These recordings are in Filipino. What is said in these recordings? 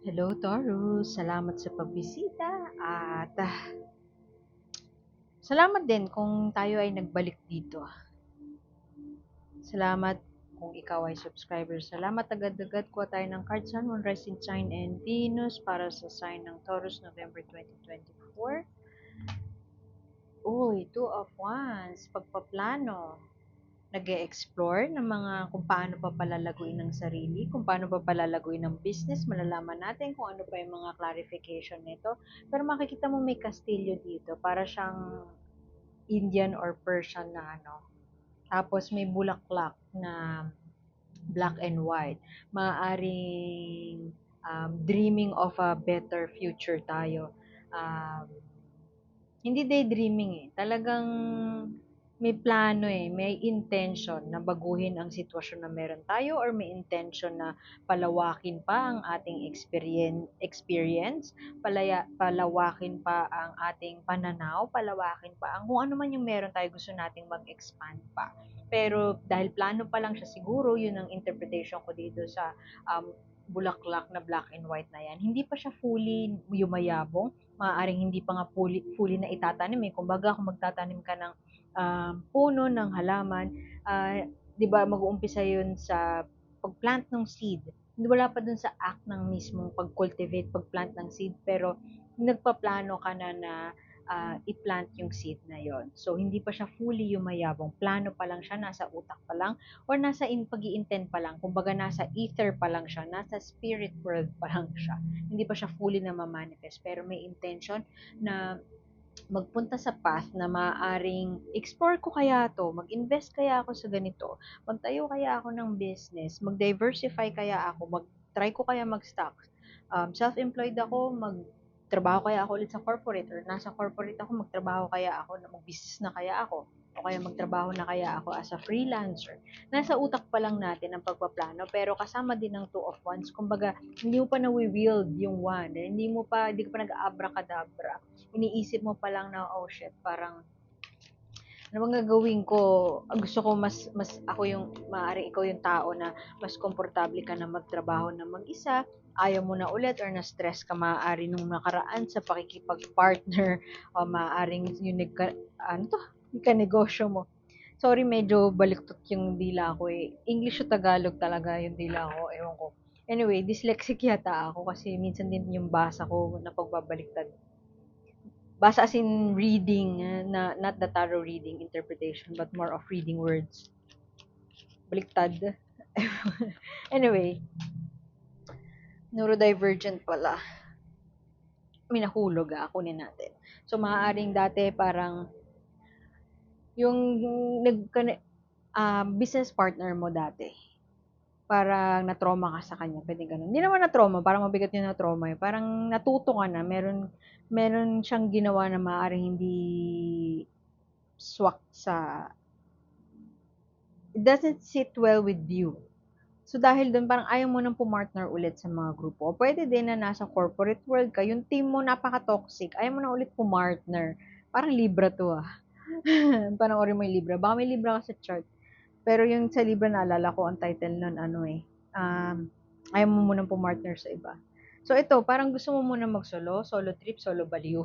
Hello, Taurus. Salamat sa pagbisita at salamat din kung tayo ay nagbalik dito. Salamat kung ikaw ay subscriber. Salamat agad-agad. Kuha tayo ng card Sun, Moon, Rising Sign, and Venus para sa sign ng Taurus November 2024. Uy, Two of Wands. Pagpaplano. Nag-e-explore ng mga kung paano pa palalaguin ng sarili, kung paano pa palalaguin ng business, malalaman natin kung ano pa yung mga clarification nito. Pero makikita mo may kastilyo dito, para siyang Indian or Persian na ano. Tapos may bulaklak na black and white. Maaring dreaming of a better future tayo. Um, Hindi daydreaming eh. Talagang may plano eh, may intention na baguhin ang sitwasyon na meron tayo or may intention na palawakin pa ang ating experience, palawakin pa ang ating pananaw, palawakin pa ang kung ano man yung meron tayo gusto nating mag-expand pa. Pero dahil plano pa lang siya siguro, yun ang interpretation ko dito sa bulaklak na black and white na yan. Hindi pa siya fully yumayabong, maaaring hindi pa nga fully na itatanim eh. Kumbaga, kung magtatanim ka ng puno ng halaman, di ba mag-uumpisa yun sa pagplant ng seed. Hindi wala pa dun sa act ng mismong pag-cultivate, pag-plant ng seed, pero nagpaplano ka na i-plant yung seed na yon. So, hindi pa siya fully yumayabong. Plano pa lang siya, nasa utak pa lang, or nasa pag-i-intend pa lang. Kumbaga, nasa ether pa lang siya, nasa spirit world pa lang siya. Hindi pa siya fully na ma-manifest, pero may intention na magpunta sa path na maaaring explore ko kaya to, mag-invest kaya ako sa ganito, magtayo kaya ako ng business, mag-diversify kaya ako, mag-try ko kaya mag-stocks, self-employed ako, magtrabaho kaya ako ulit sa corporate or nasa corporate ako, magtrabaho kaya ako, mag-business na kaya ako, o kaya magtrabaho na kaya ako as a freelancer. Nasa utak pa lang natin ang pagpaplano, pero kasama din ng two of wands. Kumbaga, hindi mo pa na-wield yung wand, hindi ka pa nag-abracadabra, iniisip mo pa lang na, oh shit, parang, ano bang gagawin ko? Gusto ko mas ako yung, maaari ikaw yung tao na mas komportable ka na magtrabaho na mag-isa, ayaw mo na ulit or na-stress ka maaari nung nakaraan sa pakikipag-partner o maaaring yung ano to, yung negosyo mo. Sorry, medyo baliktot yung dila ko eh. English o Tagalog talaga yung dila ko, ewan ko. Anyway, dyslexic yata ako kasi minsan din yung basa ko na pagbabaliktad. Basa as in reading, na not the tarot reading interpretation, but more of reading words. Baliktad. Anyway, neurodivergent pala. May nahulog kunin natin. So, maaaring dati parang yung business partner mo dati, parang na-trauma ka sa kanya, pwede ganun. Hindi naman na-trauma, parang mabigat yung na-trauma eh. Parang natuto ka na, meron siyang ginawa na maaaring hindi swak sa, it doesn't sit well with you. So dahil doon parang ayaw mo nang pumartner ulit sa mga grupo. Pwede din na nasa corporate world ka, yung team mo napaka-toxic, ayaw mo na ulit pumartner. Parang Libra to ah. Panoorin mo yung Libra. Baka may Libra ka sa chart. Pero yung sa Libra naalala ko, ang title nun ano eh, ayaw mo munang pumartner sa iba. So ito, parang gusto mo muna mag-solo, solo trip, solo baliw.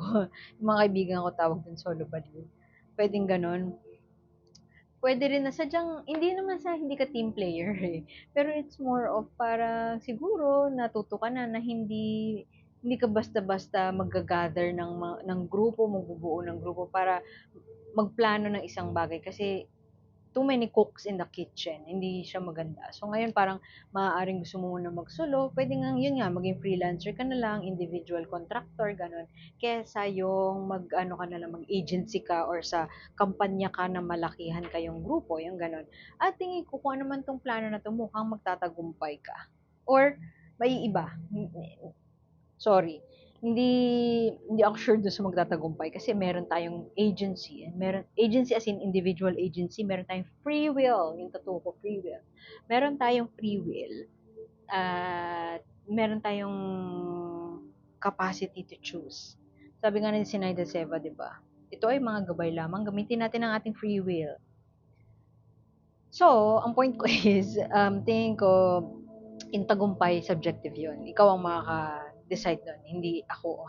Yung mga kaibigan ko tawag din solo baliw. Pwedeng ganon. Puwede rin na sadyang hindi naman sa hindi ka team player, eh. Pero it's more of para siguro natuto ka na na hindi ka basta-basta magga-gather ng grupo, magbubuo ng grupo para magplano ng isang bagay kasi too many cooks in the kitchen, hindi siya maganda. So ngayon parang maaaring gusto mo muna mag-solo, pwede nga yun nga maging freelancer ka na lang, individual contractor, gano'n. Kesa yung mag-ano ka na lang, mag-agency ka or sa kampanya ka na malakihan kayong grupo, yung gano'n. At tingin ko kung ano man tong plano na to, mukhang magtatagumpay ka. Or may iba, sorry, hindi hindi ako sure doon sa magtatagumpay kasi meron tayong agency. Meron agency as in individual agency, meron tayong free will, yung totoo ko free will. Meron tayong free will at meron tayong capacity to choose. Sabi nga ni Sinaida Seva, 'di ba? Ito ay mga gabay lamang, gamitin natin ang ating free will. So, ang point ko is, tingin ko, in tagumpay, subjective yun. Ikaw ang mag-decide nun, hindi ako.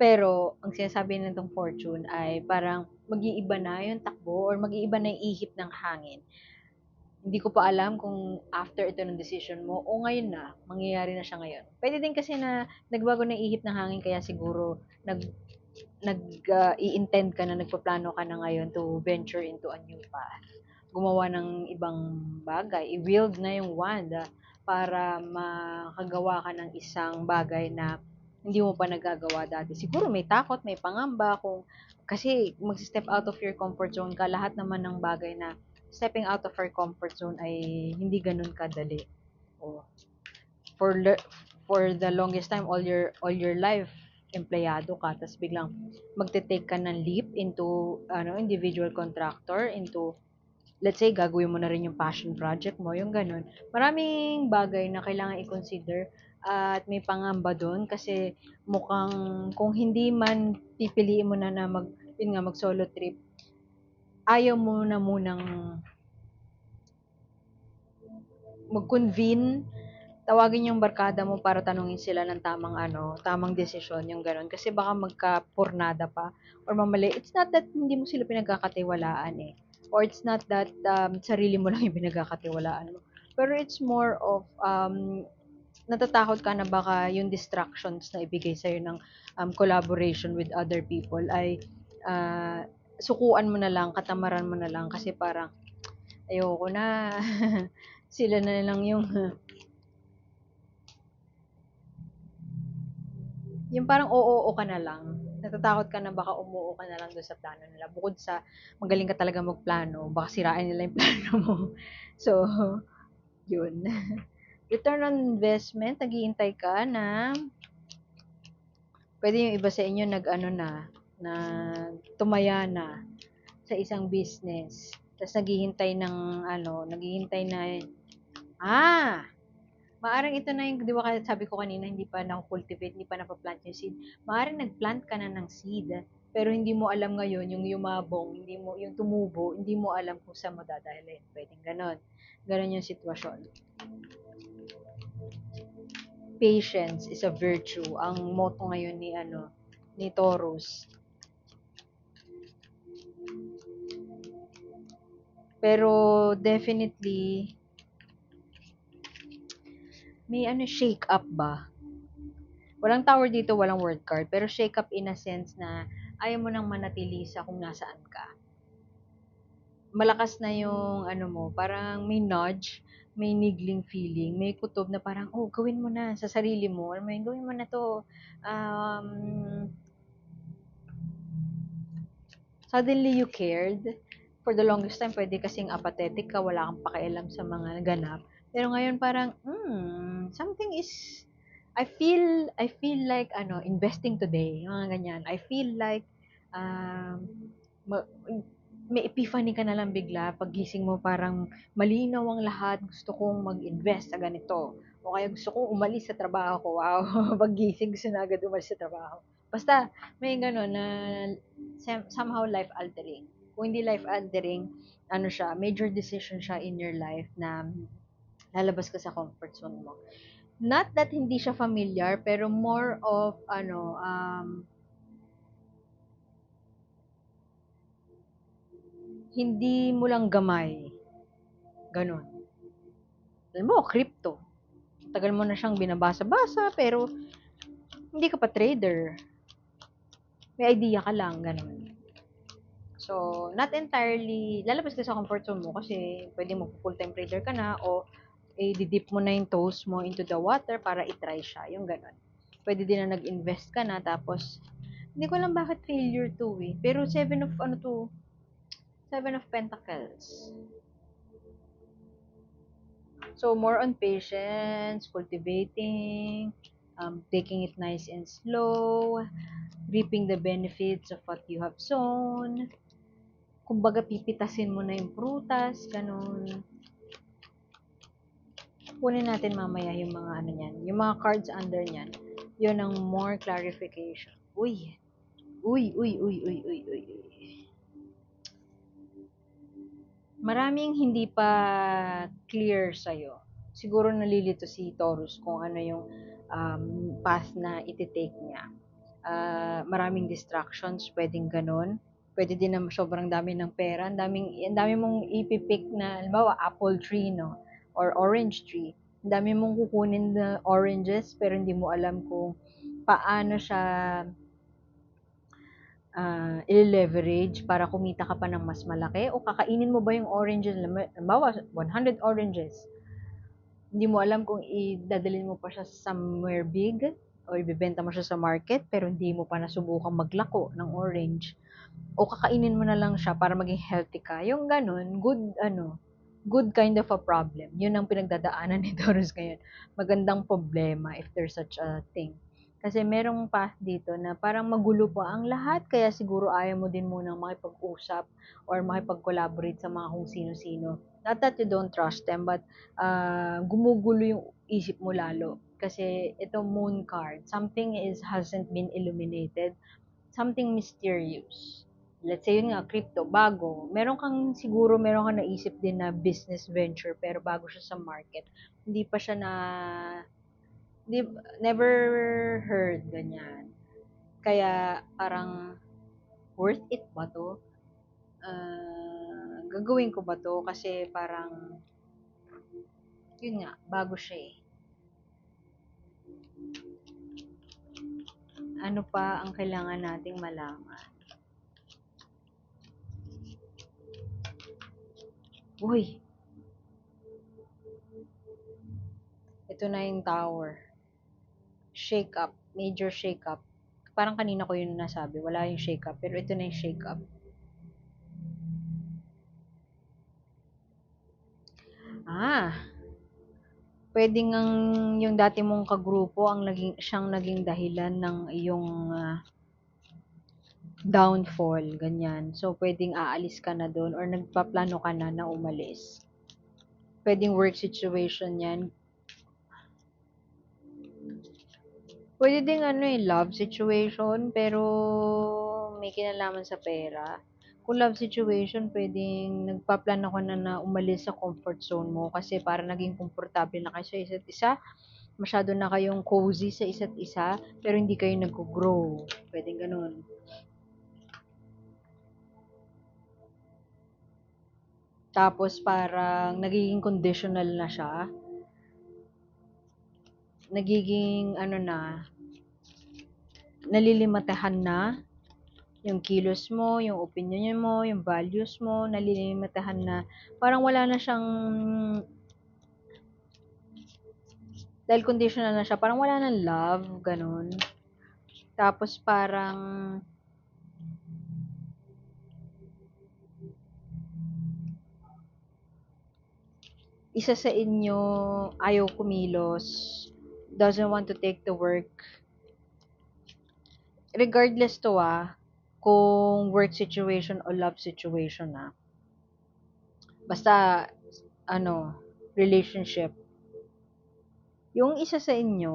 Pero, ang sinasabi nitong fortune ay parang mag-iiba na yung takbo or mag-iiba na yung ihip ng hangin. Hindi ko pa alam kung after ito ng decision mo o ngayon na, mangyayari na siya ngayon. Pwede din kasi na nagbago na yung ihip ng hangin kaya siguro i-intend ka na, nagpaplano ka na ngayon to venture into a new path. Gumawa ng ibang bagay, i-wield na yung wand para makagawa ka ng isang bagay na hindi mo pa nagagawa dati. Siguro may takot, may pangamba kung kasi mag-step out of your comfort zone ka, lahat naman ng bagay na stepping out of our comfort zone ay hindi ganun kadali. Oh, for for the longest time all your life empleyado ka tapos biglang magte-take ka ng leap into individual contractor into let's say gagawin mo na rin yung passion project mo yung ganun maraming bagay na kailangan i-consider at may pangamba doon kasi mukhang kung hindi man pipiliin mo na mag solo trip ayaw mo na munang mag-convene tawagin yung barkada mo para tanungin sila ng tamang desisyon, yung gano'n. Kasi baka magkapurnada pa or mamali. It's not that hindi mo sila pinagkakatiwalaan eh. Or it's not that sarili mo lang yung pinagkakatiwalaan mo. Pero it's more of natatakot ka na baka yung distractions na ibigay sa'yo ng collaboration with other people ay sukuan mo na lang, katamaran mo na lang kasi parang ayoko na sila na lang yung parang oo ka na lang. Natatakot ka na baka umuo ka na lang doon sa plano nila. Bukod sa magaling ka talaga magplano, baka sirain nila yung plano mo. So, yun. Return on investment, naghihintay ka na pwede yung iba sa inyo na tumaya na sa isang business. Tapos naghihintay na, ah, maaring ito na yung, di ba sabi ko kanina, hindi pa na-cultivate, hindi pa napaplant yung seed. Maaring nag-plant ka na ng seed, pero hindi mo alam ngayon, yung yumabong, hindi mo, yung tumubo, hindi mo alam kung saan mo dadalhin. Pwedeng ganon. Ganon yung sitwasyon. Patience is a virtue. Ang motto ngayon ni Taurus. Pero definitely, may shake up ba? Walang tower dito, walang word card, pero shake up in a sense na ayaw mo nang manatili sa kung nasaan ka. Malakas na yung mo, parang may nudge, may niggling feeling, may kutob na parang, oh, gawin mo na sa sarili mo. Alam mo yun, gawin mo na to. Um, Suddenly you cared. For the longest time, pwede kasing apathetic ka, wala kang pakialam sa mga ganap. Pero ngayon parang, something is, I feel like, investing today, yung mga ganyan. I feel like, um, ma- may epiphany ka na lang bigla, paggising mo parang malinaw ang lahat, gusto kong mag-invest sa ganito. O kaya gusto kong umalis sa trabaho ko. Wow, paggising gusto na agad umalis sa trabaho. Basta, may gano'n na somehow life altering. Kung hindi life altering, siya, major decision siya in your life na lalabas ka sa comfort zone mo. Not that hindi siya familiar, pero more of, hindi mo lang gamay. Ganon. Alam mo, crypto. Tagal mo na siyang binabasa-basa, pero hindi ka pa trader. May idea ka lang, ganon. So, not entirely, lalabas ka sa comfort zone mo kasi pwede mo full-time trader ka na o i-dip mo na yung toes mo into the water para i-try siya, yung ganon. Pwede din na nag-invest ka na tapos, hindi ko alam bakit failure to eh. Pero Seven of Pentacles. So, more on patience, cultivating, taking it nice and slow, reaping the benefits of what you have sown. Kumbaga, pipitasin mo na yung prutas, ganun. Kunin natin mamaya yung mga niyan. Yung mga cards under niyan. Yun ang more clarification. Uy. Uy, uy, uy, uy, uy, uy, uy. Maraming hindi pa clear sa'yo. Siguro nalilito si Taurus kung ano yung path na iti-take niya. Maraming distractions, pwedeng ganun. Pwede din na sobrang dami ng pera, ang dami mong ipipick na, halimbawa, apple tree, no? Or orange tree. Ang dami mong kukunin na oranges, pero hindi mo alam kung paano siya i-leverage para kumita ka pa ng mas malaki, o kakainin mo ba yung oranges, halimbawa, 100 oranges. Hindi mo alam kung idadalhin mo pa siya somewhere big o ibebenta mo siya sa market pero hindi mo pa nasubukang maglako ng orange, o kakainin mo na lang siya para maging healthy ka. Yung ganun, good kind of a problem. Yun ang pinagdadaanan ni Taurus ngayon. Magandang problema if there's such a thing. Kasi merong path dito na parang magulo pa ang lahat, kaya siguro ayaw mo din munang makipag-usap or makipag-collaborate sa mga kung sino-sino. Not that you don't trust them, but gumugulo yung isip mo lalo. Kasi ito moon card, something hasn't been illuminated, something mysterious. Let's say yun nga, crypto, bago. Meron kang naisip din na business venture, pero bago siya sa market. Hindi pa siya di, never heard, ganyan. Kaya, parang, worth it ba to? Gagawin ko ba to? Kasi parang, yun nga, bago siya eh. Ano pa ang kailangan nating malaman? Uy, ito na yung tower. Shake up, major shake up. Parang kanina ko yun nasabi, wala yung shake up, pero ito na yung shake up. Ah, pwedeng ang yung dati mong kagrupo siyang naging dahilan ng iyong downfall, ganyan. So, pwedeng aalis ka na doon or nagpaplano ka na umalis. Pwedeng work situation yan. Pwede ding love situation, pero may kinalaman sa pera. Kung love situation, pwedeng nagpaplano ka na umalis sa comfort zone mo kasi para naging komportable na kayo sa isa't isa. Masyado na kayong cozy sa isa't isa, pero hindi kayo nag-grow. Pwedeng ganun. Tapos parang nagiging conditional na siya. Nagiging nalilimitahan na yung kilos mo, yung opinion mo, yung values mo, nalilimitahan na. Parang wala na siyang, dahil conditional na siya, parang wala nang love, ganun. Tapos parang, isa sa inyo ayaw kumilos, doesn't want to take the work. Regardless to kung work situation o love situation basta, relationship. Yung isa sa inyo,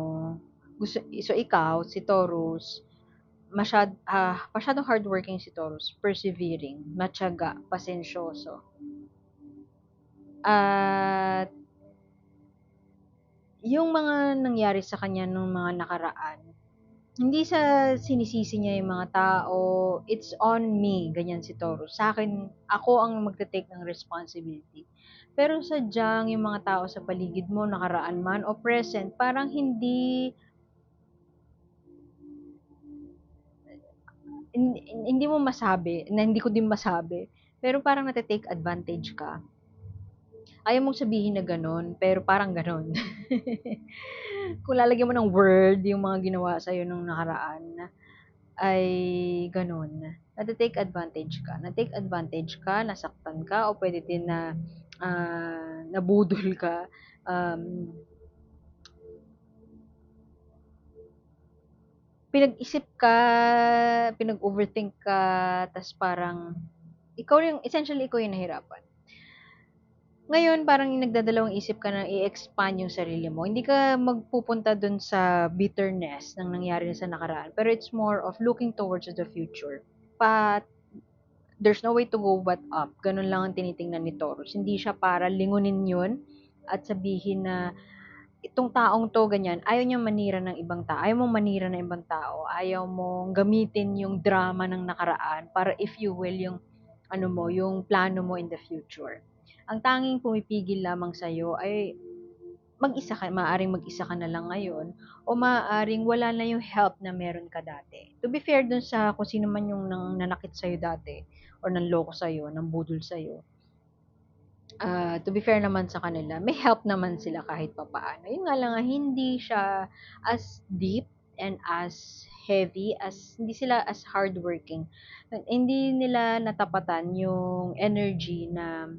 so ikaw, si Taurus, masyadong hardworking si Taurus, persevering, matyaga, pasensyoso. At yung mga nangyari sa kanya nung mga nakaraan, hindi sa sinisisi niya yung mga tao, it's on me, ganyan si Taurus. Sa akin, ako ang magte-take ng responsibility. Pero sadyang yung mga tao sa paligid mo, nakaraan man o present, parang hindi mo masabi, na hindi ko din masabi, pero parang nate-take advantage ka. Ayaw mong sabihin na gano'n, pero parang gano'n. Kung lalagyan mo ng word yung mga ginawa sa'yo nung nakaraan, ay gano'n. Nate-take advantage ka. Na-take advantage ka, nasaktan ka, o pwede din na nabudol ka. Pinag-isip ka, pinag-overthink ka, tas parang, essentially, ikaw yung nahirapan. Ngayon, parang nagdadalawang isip ka na i-expand yung sarili mo. Hindi ka magpupunta dun sa bitterness ng nangyari na sa nakaraan. Pero it's more of looking towards the future. But, there's no way to go but up. Ganun lang ang tinitingnan ni Taurus. Hindi siya para lingunin yun at sabihin na itong taong 'to ganyan, ayaw niyang manira ng ibang tao, ayaw mong manira ng ibang tao, ayaw mong gamitin yung drama ng nakaraan para i-fuel yung ano mo, yung plano mo in the future. Ang tanging pumipigil lamang sa'yo ay mag-isa ka, maaaring mag-isa ka na lang ngayon o maaaring wala na yung help na meron ka dati. To be fair dun sa kung sino man yung nanakit sa'yo dati or nanloko sa'yo, nambudol sa'yo, to be fair naman sa kanila, may help naman sila kahit papaano. Yun nga lang nga, hindi siya as deep and as heavy, hindi sila as hardworking. Hindi nila natapatan yung energy na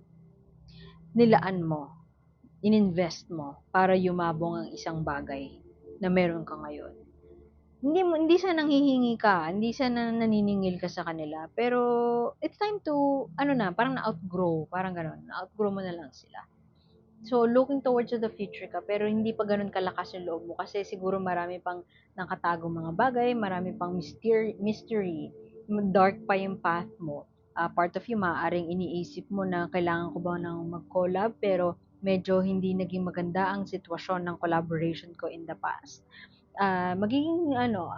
nilaan mo, ininvest mo para yumabong ang isang bagay na meron ka ngayon. Hindi sa nanghihingi ka, hindi sa naniningil ka sa kanila, pero it's time to ano na, parang na-outgrow, parang gano'n, na-outgrow mo na lang sila. So, looking towards to the future ka, pero hindi pa gano'n kalakas yung loob mo kasi siguro marami pang nakatagong mga bagay, marami pang mystery, dark pa yung path mo. Part of you, maaaring iniisip mo na kailangan ko ba nang mag-collab, pero medyo hindi naging maganda ang sitwasyon ng collaboration ko in the past. Magiging ano,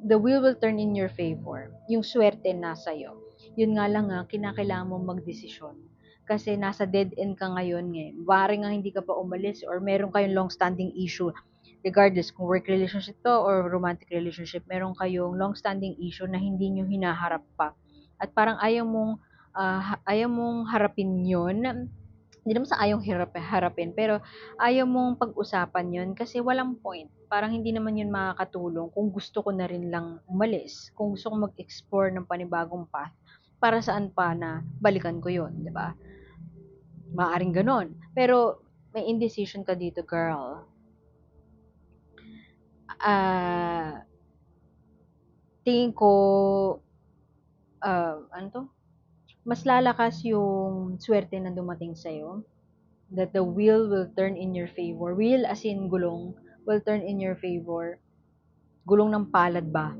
the wheel will turn in your favor. Yung swerte nasa iyo. Yun nga lang nga, kinakailangan mong magdesisyon. Kasi nasa dead end ka ngayon ngayon. Bari nga hindi ka pa umalis or meron kayong long-standing issue. Regardless kung work relationship to or romantic relationship, meron kayong long-standing issue na hindi nyo hinaharap pa. At parang ayaw mong harapin yun. Hindi naman sa ayaw harapin, pero ayaw mong pag-usapan yun kasi walang point. Parang hindi naman yun makakatulong kung gusto ko na rin lang umalis, kung gusto ko mag-explore ng panibagong path, para saan pa na balikan ko yun, di ba? Maaring ganon. Pero may indecision ka dito, girl. Tingin ko, ano to? Mas lalakas yung swerte na dumating sa'yo, that the wheel will turn in your favor. Wheel as in gulong, will turn in your favor. Gulong ng palad ba?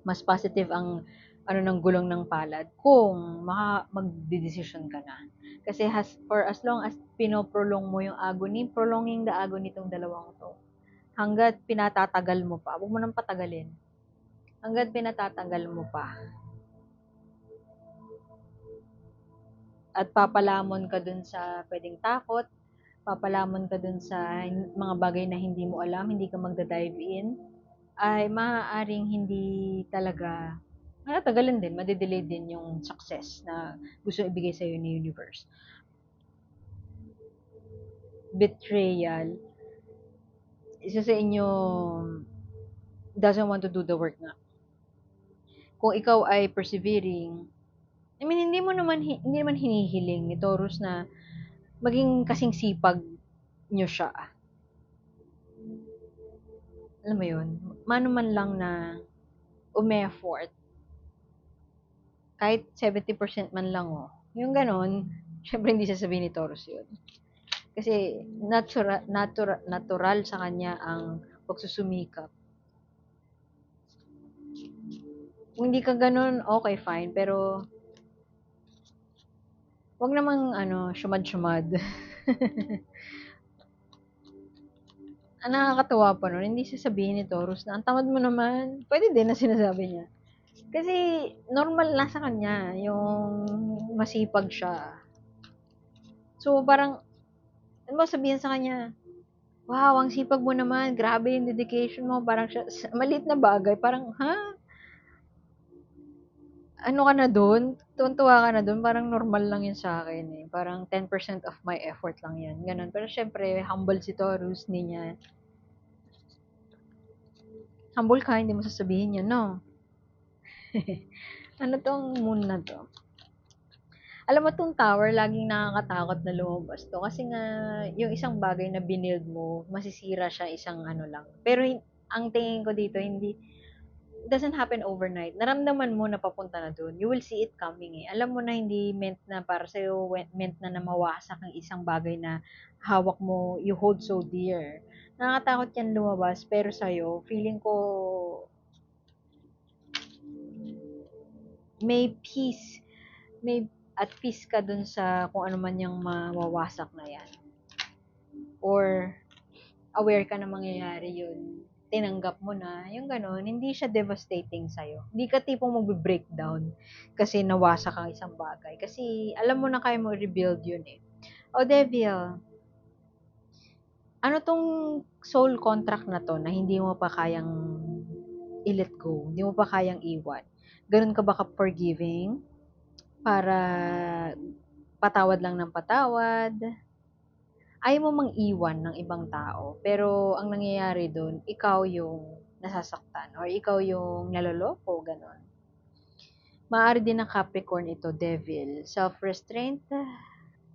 Mas positive ang ano ng gulong ng palad kung magdedesisyon ka na. Kasi for as long as pinoprolong mo yung agony, prolonging the agony itong dalawang to. Hanggat pinatatagal mo pa, huwag mo nang patagalin. Hanggat pinatatagal mo pa, at papalamon ka dun sa pwedeng takot, papalamon ka dun sa mga bagay na hindi mo alam, hindi ka magda-dive in, ay maaaring hindi talaga, matagalan din, madedelay din yung success na gusto ibigay sa'yo ni universe. Betrayal, isa sa inyo doesn't want to do the work nga. Kung ikaw ay persevering, I mean, hindi naman hinihiling ni Taurus na maging kasing sipag nyo siya. Alam mo yun, mano man lang na umi-effort, kahit 70% man lang, oh. Yung ganon, syempre hindi sasabihin ni Taurus yun. Kasi natural sa kanya ang pagsusumikap. Kung hindi ka ganon, okay, fine. Pero, wag namang, syumad-syumad. Ang nakakatawa pa nun, hindi sasabihin ni Taurus na, ang tamad mo naman. Pwede din na sinasabi niya. Kasi, normal na sa kanya, yung masipag siya. So, parang, ano ba sabihin sa kanya, wow, ang sipag mo naman, grabe yung dedication mo, parang siya, maliit na bagay, parang, ha? Ano ka na dun? Tuwan-tuwa ka na dun, parang normal lang yun sa akin eh. Parang 10% of my effort lang yan. Ganun. Pero syempre, humble si Taurus, hindi niya, humble ka, hindi mo sasabihin yun, no? Ano tong moon na to? Alam mo tong tower, laging nakakatakot na lumabas to. Kasi nga, yung isang bagay na binild mo, masisira siya isang ano lang. Pero ang tingin ko dito, hindi, it doesn't happen overnight. Naramdaman mo na papunta na dun. You will see it coming eh. Alam mo na hindi meant na para sa'yo, meant na mawasak ang isang bagay na hawak mo, you hold so dear. Nakakatakot yan lumabas, pero sa'yo, feeling ko, may peace, may at peace ka dun sa kung ano man yung mawawasak na yan. or aware ka na mangyayari yun, tinanggap mo na, yung gano'n, hindi siya devastating sa'yo. Hindi ka tipong magbe-breakdown kasi nawasak ang isang bagay. Kasi alam mo na kaya mo rebuild yun eh. O Devil, ano tong soul contract na to na hindi mo pa kayang i-let go, hindi mo pa kayang iwan? Ganun ka ba ka-forgiving? Para patawad lang ng patawad? Ayaw mo mang iwan ng ibang tao, pero ang nangyayari dun, ikaw yung nasasaktan or ikaw yung naloloko, ganon. Maaari din ng Capricorn ito, Devil. Self-restraint,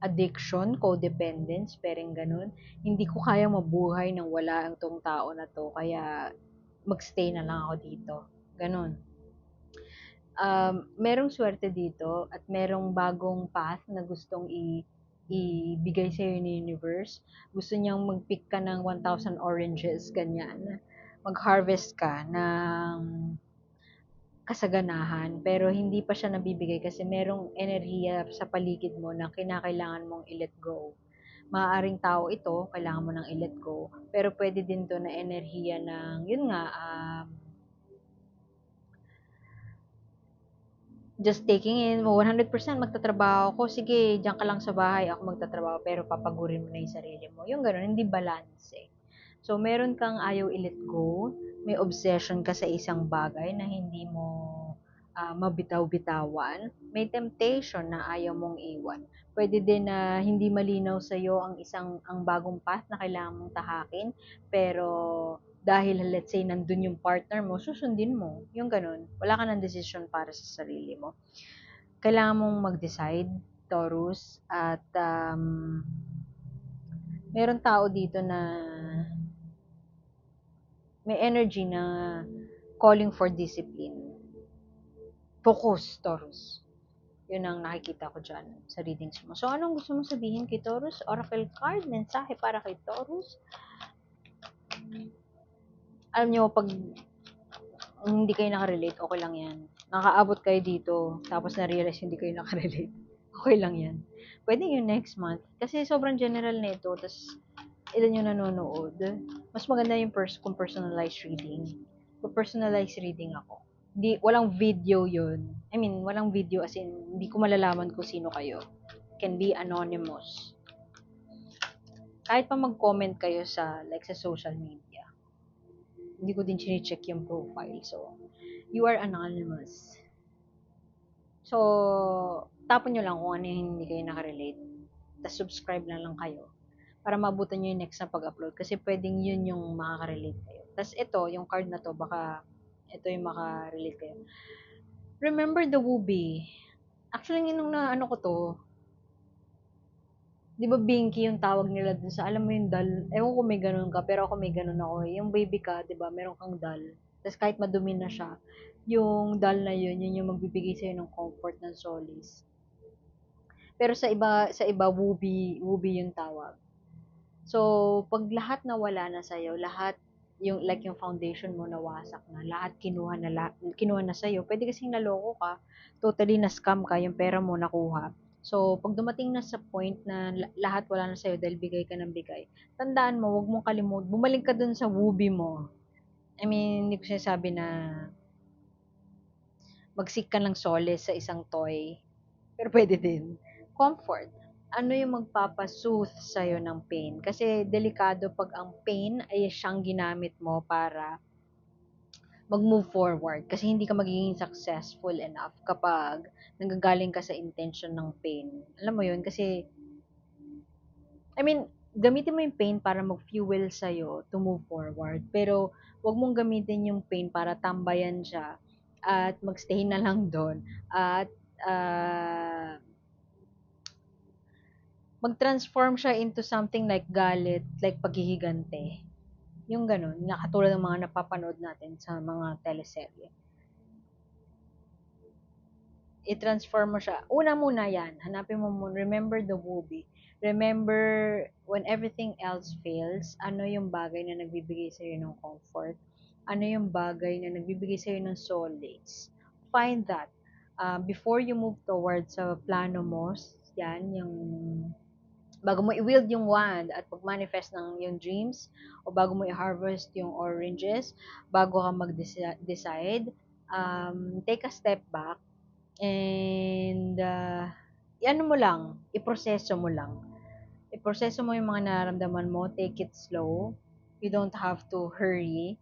addiction, codependence, parang ganun. Hindi ko kaya mabuhay nang wala ang tong tao na to, kaya magstay na lang ako dito. Ganon. Merong swerte dito at merong bagong path na gustong ibigay sa'yo ni universe. Gusto niyang mag-pick ka ng 1,000 oranges, ganyan. Mag-harvest ka ng kasaganahan, pero hindi pa siya nabibigay kasi merong enerhiya sa paligid mo na kinakailangan mong i-let go. Maaaring tao ito, kailangan mo nang i-let go, pero pwede din to na enerhiya ng, yun nga, just taking in, 100% magtatrabaho ako, sige, diyan ka lang sa bahay, ako magtatrabaho, pero papagurin mo na yung sarili mo. Yung gano'n, hindi balance eh. So, meron kang ayaw i-let go, may obsession ka sa isang bagay na hindi mo mabitaw-bitawan, may temptation na ayaw mong iwan. Pwede din na hindi malinaw sa iyo ang bagong path na kailangan mong tahakin, pero dahil let's say nandun yung partner mo, susundin mo. Yung ganun. Wala ka ng decision para sa sarili mo. Kailangan mong mag-decide, Taurus, at meron tao dito na may energy na calling for discipline. Focus, Taurus. Yun ang nakikita ko dyan sa readings mo. So, anong gusto mong sabihin kay Taurus? Oracle card, mensahe para kay Taurus. Alam nyo, pag hindi kayo nakarelate, okay lang yan. Nakaabot kayo dito, tapos na-realize hindi kayo nakarelate. Okay lang yan. Pwede yung next month. Kasi sobrang general na ito, tapos ilan yung nanonood. Mas maganda yung kung personalized reading. Kung personalized reading ako. Hindi, walang video yun. I mean, walang video as in, hindi ko malalaman kung sino kayo. Can be anonymous. Kahit pa mag-comment kayo sa social media. Hindi ko din chine-check yung profile. So, you are anonymous. So, tapon nyo lang kung ano yung hindi kayo nakarelate. Tapos subscribe na lang kayo para mabutan nyo yung next na pag-upload. Kasi pwedeng yun yung makaka-relate kayo. Tapos ito, yung card na to, baka ito yung maka-relate kayo. Remember the Wooby. Actually, nung na ano ko to, di ba Binky yung tawag nila dun sa, alam mo yung doll, ewan ko may ganun ka, pero ako may ganun ako eh. Yung baby ka, di ba, meron kang doll. Tapos kahit madumi na siya, yung doll na yun, yun yung magbibigay sa'yo ng comfort, ng solace. Pero sa iba, Wooby yung tawag. So, pag lahat nawala na sa'yo, lahat, yung like yung foundation mo nawasak na, lahat kinuha na sa'yo, pwede kasing naloko ka, totally na scam ka, yung pera mo nakuha. So, pag dumating na sa point na lahat wala na sa'yo dahil bigay ka ng bigay, tandaan mo, huwag mong kalimut, bumalik ka dun sa wooby mo. I mean, hindi ko sinasabi na mag-seek ka ng solace sa isang toy, pero pwede din. Comfort. Ano yung magpapasoothe sa'yo ng pain? Kasi delikado pag ang pain ay siyang ginamit mo para mag-move forward. Kasi hindi ka magiging successful enough kapag nanggagaling ka sa intention ng pain. Alam mo yun? Kasi, I mean, gamitin mo yung pain para mag-fuel sa'yo to move forward. Pero, wag mong gamitin yung pain para tambayan siya at magstay na lang doon at uh, mag-transform siya into something like galit, like paghihigante. Yung ganun, nakatulad ng mga napapanood natin sa mga teleserye. I-transform mo siya. Una muna yan. Hanapin mo muna. Remember the movie. Remember when everything else fails, ano yung bagay na nagbibigay sa'yo ng comfort? Ano yung bagay na nagbibigay sa'yo ng solace? Find that. Before you move towards sa plano mo, yan, yung bago mo i-wield yung wand at mag-manifest ng yung dreams, o bago mo i-harvest yung oranges, bago ka mag-decide, take a step back and ano mo lang, iproseso mo lang. Iproseso mo yung mga nararamdaman mo, take it slow. You don't have to hurry,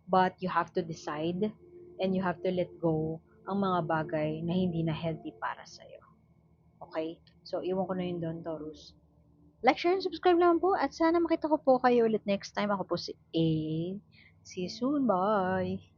but you have to decide and you have to let go ang mga bagay na hindi na healthy para sa'yo. Okay? So, iwan ko na yun doon, Taurus. Like, share, and subscribe naman po. At sana makita ko po kayo ulit next time. Ako po si A. See you soon. Bye!